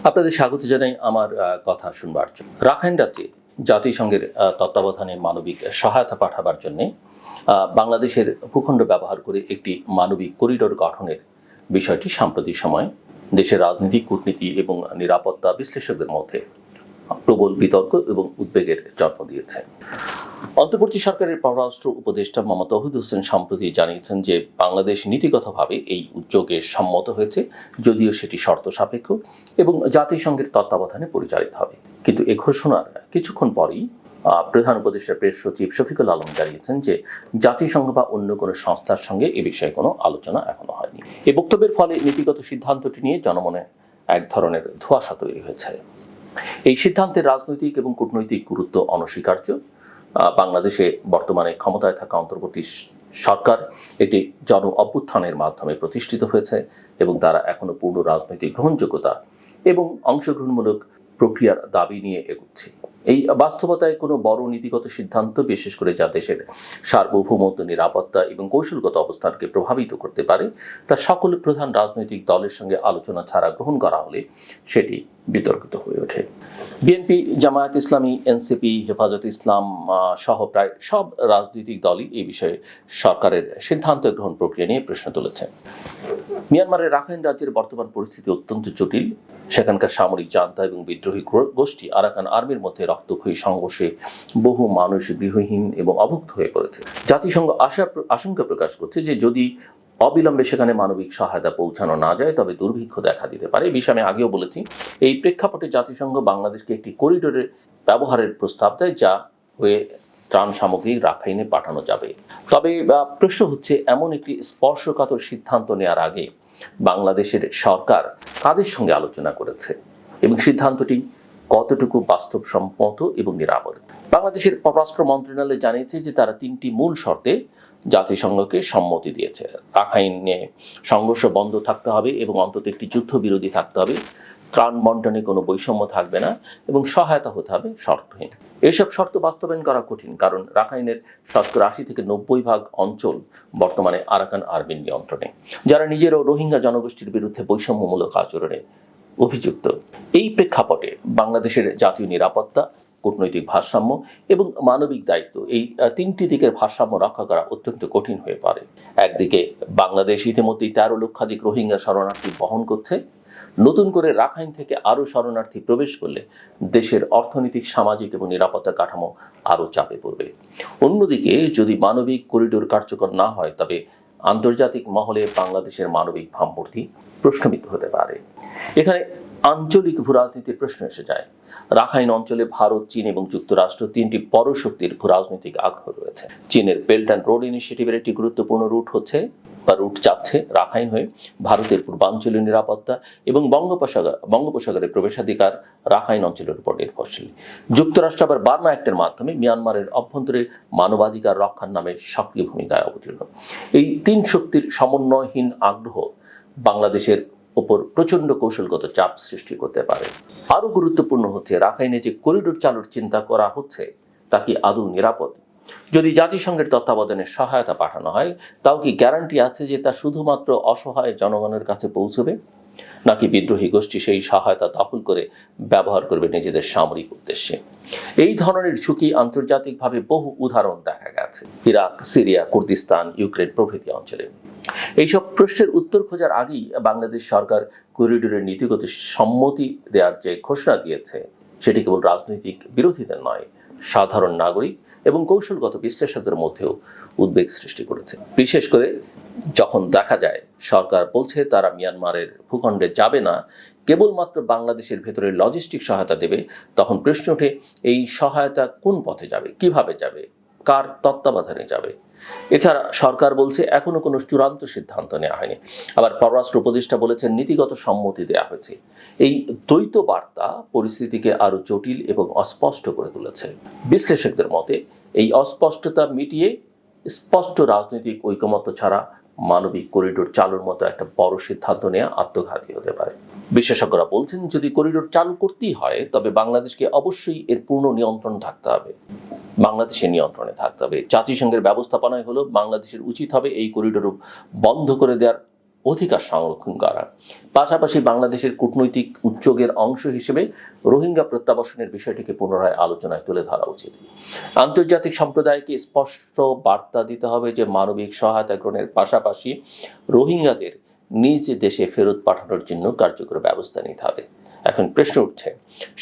আপনাদের স্বাগত জানাই আমার কথা শুনবার জন্য। রাখাইন রাজ্যে জাতিসংঘের তত্ত্বাবধানে মানবিক সহায়তা পাঠাবার জন্যে বাংলাদেশের ভূখণ্ড ব্যবহার করে একটি মানবিক করিডোর গঠনের বিষয়টি সাম্প্রতিক সময়ে দেশের রাজনীতি, কূটনীতি এবং নিরাপত্তা বিশ্লেষকদের মধ্যে প্রবল বিতর্ক এবং উদ্বেগের জন্ম দিয়েছে। অন্তর্বর্তী সরকারের পররাষ্ট্র উপদেষ্টা মোহাম্মদ তৌহিদ হোসেন সম্প্রতি জানিয়েছেন যে বাংলাদেশ নীতিগতভাবে এই উদ্যোগে সম্মত হয়েছে, যদিও সেটি শর্ত সাপেক্ষ এবং জাতিসংঘের তত্ত্বাবধানে পরিচালিত হবে। কিন্তু এ ঘোষণার কিছুক্ষণ পরেই প্রধান উপদেষ্টা প্রেস সচিব শফিকুল আলম জানিয়েছেন যে জাতিসংঘ বা অন্য কোনো সংস্থার সঙ্গে এ বিষয়ে কোনো আলোচনা এখনো হয়নি। এই বক্তব্যের ফলে নীতিগত সিদ্ধান্তটি নিয়ে জনমনে এক ধরনের ধোঁয়াশা তৈরি হয়েছে। এই সিদ্ধান্তের রাজনৈতিক এবং কূটনৈতিক গুরুত্ব অনস্বীকার্য। বাংলাদেশে বর্তমানে ক্ষমতায় থাকা অন্তর্বর্তী সরকার একটি জন অভ্যুত্থানের মাধ্যমে প্রতিষ্ঠিত হয়েছে এবং তারা এখনো পূর্ণ রাজনৈতিক গ্রহণযোগ্যতা এবং অংশগ্রহণমূলক প্রক্রিয়ার দাবি নিয়ে এগোচ্ছে। এই বাস্তবতায় কোনো বড় নীতিগত সিদ্ধান্ত, বিশেষ করে যা দেশের সার্বভৌমত্ব, নিরাপত্তা এবং কৌশলগত অবস্থানকে প্রভাবিত করতে পারে, তা সকল প্রধান রাজনৈতিক দলের সঙ্গে আলোচনা ছাড়া গ্রহণ করা হলে সেটি বিতর্কিত হয়ে ওঠে। বিএনপি, জামায়াত ইসলামী, এনসিপি, হেফাজত ইসলাম সহ প্রায় সব রাজনৈতিক দলই এই বিষয়ে সরকারের সিদ্ধান্ত গ্রহণ প্রক্রিয়া নিয়ে প্রশ্ন তুলেছে। মিয়ানমারের রাখাইন রাজ্যের বর্তমান পরিস্থিতি অত্যন্ত জটিল। সেখানকার সামরিক জান্তা এবং বিদ্রোহী গোষ্ঠী আরাকান আর্মির মধ্যে রক্তক্ষয়ী সংঘর্ষে বহু মানুষ গৃহহীন এবং অভুক্ত হয়ে পড়েছে। জাতিসংঘ আশঙ্কা প্রকাশ করছে যে যদি অবিলম্বে সেখানে মানবিক সহায়তা পৌঁছানো না যায় তবে দুর্ভিক্ষ দেখা দিতে পারে। এই বিষয়ে আমি আগেও বলেছি। এই প্রেক্ষাপটে জাতিসংঘ বাংলাদেশকে একটি করিডোরের ব্যবহারের প্রস্তাব দেয়, যা হয়ে ত্রাণ সামগ্রী রাখাইনে পাঠানো যাবে। তবে প্রশ্ন হচ্ছে, এমন একটি স্পর্শকাতর সিদ্ধান্ত নেওয়ার আগে বাংলাদেশের সরকার কাদের সঙ্গে আলোচনা করেছে এবং সিদ্ধান্তটি কতটুকু বাস্তবসম্মত এবং নিরাপদ। বাংলাদেশের পররাষ্ট্র মন্ত্রণালয় জানিয়েছে যে তারা 3টি মূল শর্তে জাতিসংঘকে সম্মতি দিয়েছে। রাখাইনে সংঘর্ষ বন্ধ থাকতে হবে এবং অন্তত একটি যুদ্ধবিরোধী থাকতে হবে, ত্রাণ বন্টনে কোনো বৈষম্য থাকবে না এবং সহায়তা হতে হবে শর্তহীন। এসব শর্ত বাস্তবায়ন করা কঠিন, কারণ রাখাইনের 80 থেকে 90% অঞ্চল বর্তমানে আরাকান আর্মির নিয়ন্ত্রণে, যারা নিজেরাও রোহিঙ্গা জনগোষ্ঠীর বিরুদ্ধে বৈষম্যমূলক আচরণে অভিযুক্ত। এই প্রেক্ষাপটে বাংলাদেশের জাতীয় নিরাপত্তা, কূটনৈতিক ভারসাম্য এবং মানবিক দায়িত্ব, এই 3টি দিকের ভারসাম্য রক্ষা করা অত্যন্ত কঠিন হয়ে পড়ে। একদিকে বাংলাদেশ ইতিমধ্যেই 13 লক্ষাধিক রোহিঙ্গা শরণার্থী বহন করছে। নতুন করে রাখাইন থেকে আরও শরণার্থী প্রবেশ করলে দেশের অর্থনৈতিক, সামাজিক এবং নিরাপত্তা কাঠামো আরও চাপে পড়বে। অন্যদিকে যদি মানবিক করিডোর কার্যকর না হয় তবে আন্তর্জাতিক মহলে বাংলাদেশের মানবিক ভাবমূর্তি প্রশ্নবিদ্ধ হতে পারে। এখানে আঞ্চলিক ভূরাজনীতির প্রশ্ন এসে যায়। রাখাইন অঞ্চলে ভারত, চীন এবং যুক্তরাষ্ট্র 3টি পরশক্তির ভূরাজনৈতিক আগ্রহ রয়েছে। চীনের বেল্ট অ্যান্ড রোড ইনিশিয়েটিভের একটি গুরুত্বপূর্ণ রুট যাচ্ছে রাখাইন হয়ে। ভারতের পূর্বাঞ্চলীয় নিরাপত্তা এবং বঙ্গোপসাগরের প্রবেশাধিকার রাখাইন অঞ্চলের উপর নির্ভরশীল। যুক্তরাষ্ট্র আবার বার্মা অ্যাক্টের মাধ্যমে মিয়ানমারের অভ্যন্তরে মানবাধিকার রক্ষার নামে সক্রিয় ভূমিকায় অবতীর্ণ। এই 3 শক্তির সমন্বয়হীন আগ্রহ বাংলাদেশের ওপর প্রচণ্ড কৌশলগত চাপ সৃষ্টি করতে পারে। আরও গুরুত্বপূর্ণ হচ্ছে, রাখাইনে যে করিডোর চালুর চিন্তা করা হচ্ছে তা কি আদৌ নিরাপদ? যদি জাতিসংঘের তত্ত্বাবধানে সহায়তা পাঠানো হয়, তাও কি গ্যারান্টি আছে যে তা শুধুমাত্র অসহায় জনগণের কাছে পৌঁছবে, নাকি বিদ্রোহী গোষ্ঠী সেই সহায়তা দখল করে ব্যবহার করবে নিজেদের সামরিক উদ্দেশ্যে? এই ধরনের ঝুঁকি আন্তর্জাতিকভাবে বহু উদাহরণ দেখা গেছে, ইরাক, সিরিয়া, কুর্দিস্তান, ইউক্রেন প্রভৃতি অঞ্চলে। এইসব প্রশ্নের উত্তর খোঁজার আগেই বাংলাদেশ সরকার করিডোরের নীতিগত সম্মতি দেওয়ার যে ঘোষণা দিয়েছে, সেটি কেবল রাজনৈতিক বিরোধীদের নয়, সাধারণ নাগরিক এবং কৌশলগত বিশ্লেষকদের মধ্যেও উদ্বেগ সৃষ্টি করেছে। বিশেষ করে যখন দেখা যায় সরকার বলছে তারা মিয়ানমারের ভূখণ্ডে যাবে না, কেবলমাত্র বাংলাদেশের ভেতরে লজিস্টিক সহায়তা দেবে, তখন প্রশ্ন ওঠে এই সহায়তা কোন পথে যাবে, কিভাবে যাবে, কার তত্ত্বাবধানে যাবে? এছাড়া সরকার বলছে এখনো কোনো চূড়ান্ত সিদ্ধান্ত নেওয়া হয়নি। আবার পররাষ্ট্র উপদেষ্টা বলেছেন নীতিগত সম্মতি দেওয়া হয়েছে। এই দ্বৈত বার্তা পরিস্থিতিকে আরও জটিল এবং অস্পষ্ট করে তুলেছে। বিশ্লেষকদের মতে এই অস্পষ্টতা মিটিয়ে স্পষ্ট রাজনৈতিক ঐকমত্য ছাড়া মানবিক করিডোর চালুর মতো একটা বড় সিদ্ধান্ত নেওয়া আত্মঘাতী হতে পারে। বিশেষজ্ঞরা বলছেন, যদি করিডোর চালু করতেই হয় তবে বাংলাদেশকে অবশ্যই এর পূর্ণ নিয়ন্ত্রণ থাকতে হবে। বাংলাদেশের নিয়ন্ত্রণে থাকতে হবে। জাতিসংঘের ব্যবস্থাপনায় হলো বাংলাদেশের উচিত হবে এই করিডোর বন্ধ করে দেওয়ার অধিকার সংরক্ষণ করা, পাশাপাশি বাংলাদেশের কূটনৈতিক উদ্যোগের অংশ হিসেবে রোহিঙ্গা প্রত্যাবাসনের বিষয়টিকে পুনরায় আলোচনায় তুলে ধরা উচিত। আন্তর্জাতিক সম্প্রদায়কে স্পষ্ট বার্তা দিতে হবে যে মানবিক সহায়তা গ্রহণের পাশাপাশি রোহিঙ্গাদের নিজ দেশে ফেরত পাঠানোর জন্য কার্যকর ব্যবস্থা নিতে হবে। এখন প্রশ্ন উঠছে,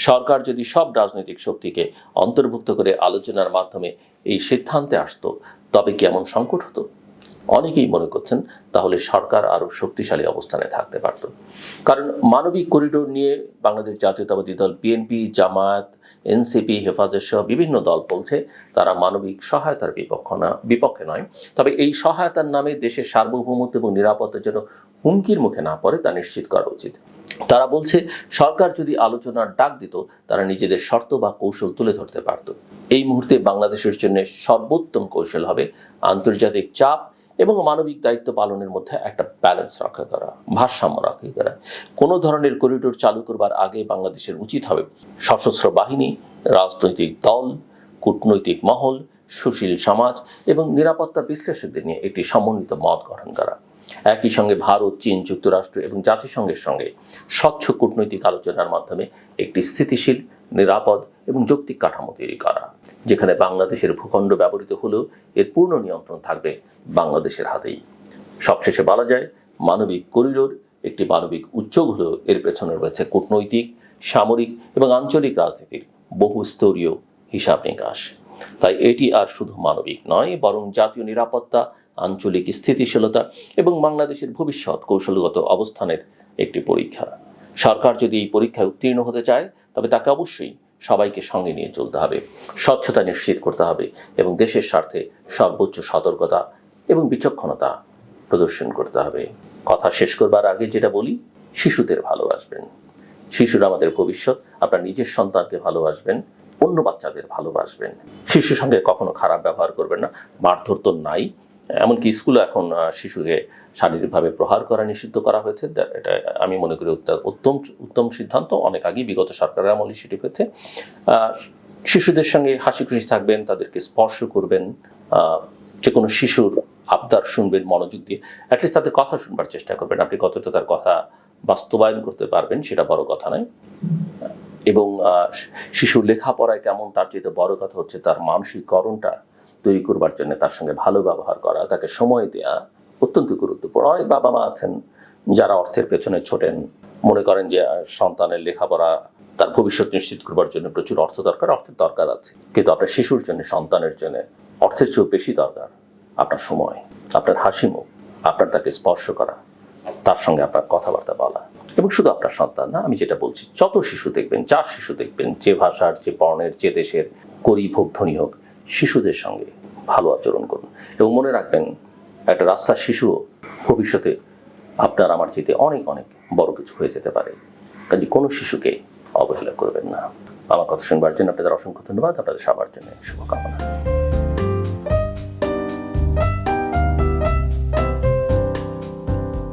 সরকার যদি সব রাজনৈতিক শক্তিকে অন্তর্ভুক্ত করে আলোচনার মাধ্যমে এই সিদ্ধান্তে আসতো, তবে কি এমন সংকট হতো? অনেকেই মনে করছেন তাহলে সরকার আরও শক্তিশালী অবস্থানে থাকতে পারত। কারণ মানবিক করিডোর নিয়ে বাংলাদেশ জাতীয়তাবাদী দল, বিএনপি, জামায়াত, এনসিপি, হেফাজত সহ বিভিন্ন দল বলছে তারা মানবিক সহায়তার বিপক্ষে নয়, তবে এই সহায়তার নামে দেশের সার্বভৌমত্ব এবং নিরাপত্তার জন্য হুমকির মুখে না পড়ে তা নিশ্চিত করা উচিত। তারা বলছে সরকার যদি আলোচনার ডাক দিত, তারা নিজেদের শর্ত বা কৌশল তুলে ধরতে পারত। এই মুহূর্তে বাংলাদেশের জন্য সর্বোত্তম কৌশল হবে আন্তর্জাতিক চাপ এবং মানবিক দায়িত্ব পালনের মধ্যে একটা ব্যালেন্স রক্ষা করা, ভারসাম্য রক্ষা করা। কোনো ধরনের করিডোর চালু করবার আগে বাংলাদেশের উচিত হবে সশস্ত্র বাহিনী, রাজনৈতিক দল, কূটনৈতিক মহল, সুশীল সমাজ এবং নিরাপত্তা বিশ্লেষকদের নিয়ে একটি সমন্বিত মত গঠন করা। একই সঙ্গে ভারত, চীন, যুক্তরাষ্ট্র এবং জাতিসংঘের সঙ্গে স্বচ্ছ কূটনৈতিক আলোচনার মাধ্যমে একটি স্থিতিশীল, নিরাপদ এবং যৌক্তিক কাঠামো তৈরি করা, যেখানে বাংলাদেশের ভূখণ্ড ব্যবহৃত হলেও এর পূর্ণ নিয়ন্ত্রণ থাকবে বাংলাদেশের হাতেই। সবশেষে বলা যায়, মানবিক করিডোর একটি মানবিক উদ্যোগ হলেও এর পেছনে রয়েছে কূটনৈতিক, সামরিক এবং আঞ্চলিক রাজনীতির বহুস্তরীয় হিসাব নিকাশ। তাই এটি আর শুধু মানবিক নয়, বরং জাতীয় নিরাপত্তা, আঞ্চলিক স্থিতিশীলতা এবং বাংলাদেশের ভবিষ্যৎ কৌশলগত অবস্থানের একটি পরীক্ষা। সরকার যদি এই পরীক্ষায় উত্তীর্ণ হতে চায়, তবে তাকে অবশ্যই সবাইকে সঙ্গে নিয়ে চলতে হবে, স্বচ্ছতা নিশ্চিত করতে হবে এবং দেশের স্বার্থে সর্বোচ্চ সতর্কতা এবং বিচক্ষণতা প্রদর্শন করতে হবে। কথা শেষ করবার আগে যেটা বলি, শিশুদের ভালোবাসবেন। শিশুরা আমাদের ভবিষ্যৎ। আপনার নিজের সন্তানকে ভালোবাসবেন, অন্য বাচ্চাদের ভালোবাসবেন। শিশুর সঙ্গে কখনো খারাপ ব্যবহার করবেন না। মারধর তো নাই, এমনকি স্কুলে এখন শিশুকে শারীরিকভাবে প্রহার করা নিষিদ্ধ করা হয়েছে। এটা আমি মনে করি উত্তম সিদ্ধান্ত। অনেক আগেই বিগত সরকারের আমলে সেটি হয়েছে। শিশুদের সঙ্গে হাসি খুশি থাকবেন, তাদেরকে স্পর্শ করবেন, যে কোনো শিশুর আবদার শুনবেন মনোযোগ দিয়ে, অ্যাটলিস্ট তাদের কথা শুনবার চেষ্টা করবেন। আপনি কতটা তার কথা বাস্তবায়ন করতে পারবেন সেটা বড় কথা নয়। এবং শিশুর লেখাপড়ায় কেমন, তার চেয়ে বড় কথা হচ্ছে তার মানসিককরণটা তৈরি করবার জন্য তার সঙ্গে ভালো ব্যবহার করা, তাকে সময় দেওয়া অত্যন্ত গুরুত্বপূর্ণ। অনেক বাবা মা আছেন যারা অর্থের পেছনে ছোটেন, মনে করেন যে সন্তানের লেখাপড়া, তার ভবিষ্যৎ নিশ্চিত করবার জন্য প্রচুর অর্থের দরকার আছে, কিন্তু আপনার শিশুর জন্য, সন্তানের জন্য অর্থের চেয়েও বেশি দরকার আপনার সময়, আপনার হাসি মুখ, আপনার তাকে স্পর্শ করা, তার সঙ্গে আপনার কথাবার্তা বলা। এবং শুধু আপনার সন্তান না, আমি যেটা বলছি, যত শিশু দেখবেন, যার শিশু দেখবেন, যে ভাষার, যে বর্ণের, যে দেশের, গরিব হোক ধনী হোক, শিশুদের সঙ্গে ভালো আচরণ করুন। এবং মনে রাখবেন, একটা রাস্তার শিশুও ভবিষ্যতে আপনার আমার চেয়ে অনেক অনেক বড় কিছু হয়ে যেতে পারে। কাজে কোনো শিশুকে অবহেলা করবেন না। আমার কথা শুনবার জন্য আপনাদের অসংখ্য ধন্যবাদ। আপনাদের সবার জন্য শুভকামনা।